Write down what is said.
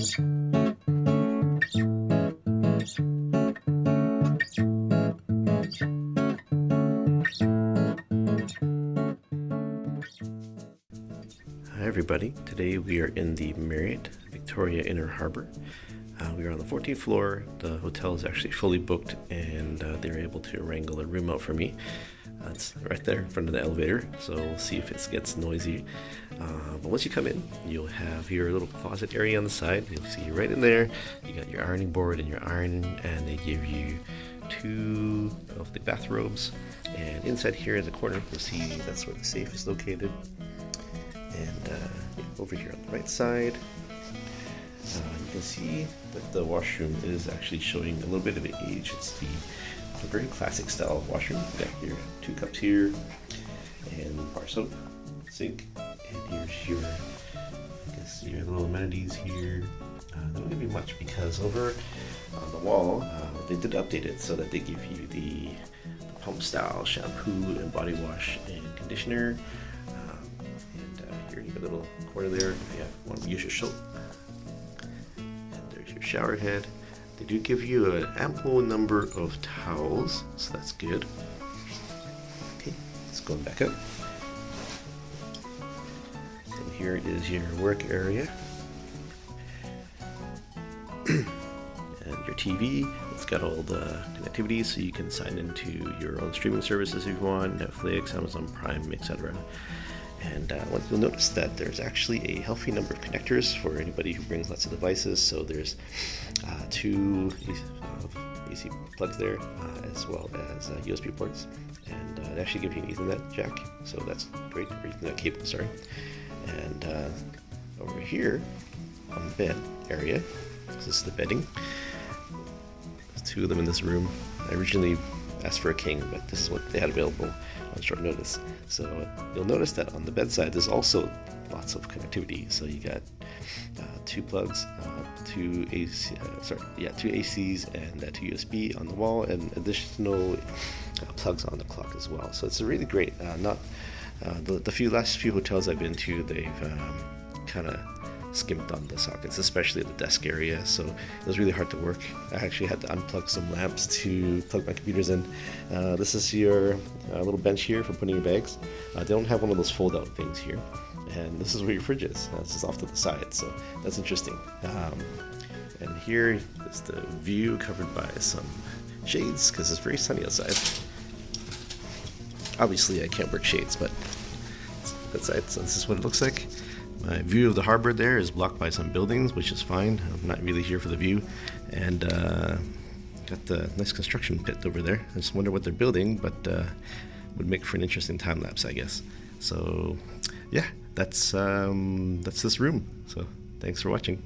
Hi everybody, today we are in the Marriott Victoria Inner Harbour. We are on the 14th floor. The hotel is actually fully booked and they were able to wrangle a room out for me. It's right there in front of the elevator, so we'll see if it gets noisy. But once you come in, you'll have your little closet area on the side. You'll see right in there, you got your ironing board and your iron, and they give you 2 of the bathrobes. And inside here in the corner, you'll see that's where the safe is located. And over here on the right side, you can see that the washroom is actually showing a little bit of age. It's a very classic style washroom. You got your 2 cups here, and bar soap, sink, and here's your little amenities here. They don't give you much because over on the wall, they did update it so that they give you the pump style shampoo and body wash and conditioner. Here you got a little corner there. Yeah, want to use your soap. And there's your shower head. They do give you an ample number of towels, so that's good. Okay, let's go back up. So here is your work area. And your TV. It's got all the connectivity, so you can sign into your own streaming services if you want, Netflix, Amazon Prime, etc. And you'll notice that there's actually a healthy number of connectors for anybody who brings lots of devices. So there's 2 AC plugs there, as well as USB ports, and they actually give you an Ethernet jack, so that's great, or Ethernet cable, sorry. And over here on the bed area, this is the bedding. There's 2 of them in this room. I originally asked for a king, but this is what they had available on short notice. So you'll notice that on the bedside there's also lots of connectivity. So you got 2 plugs, 2 ACs and 2 USB on the wall, and additional plugs on the clock as well. So it's really great. The last few hotels I've been to, they've kind of skimped on the sockets, especially at the desk area, so it was really hard to work. I actually had to unplug some lamps to plug my computers in. This is your little bench here for putting your bags. They don't have one of those fold-out things here, and this is where your fridge is. This is off to the side, so that's interesting. And here is the view covered by some shades because it's very sunny outside. Obviously I can't work shades, but it's outside, so this is what it looks like. My view of the harbor there is blocked by some buildings, which is fine. I'm not really here for the view. And got the nice construction pit over there. I just wonder what they're building, but would make for an interesting time lapse, I guess. So yeah, that's this room. So thanks for watching.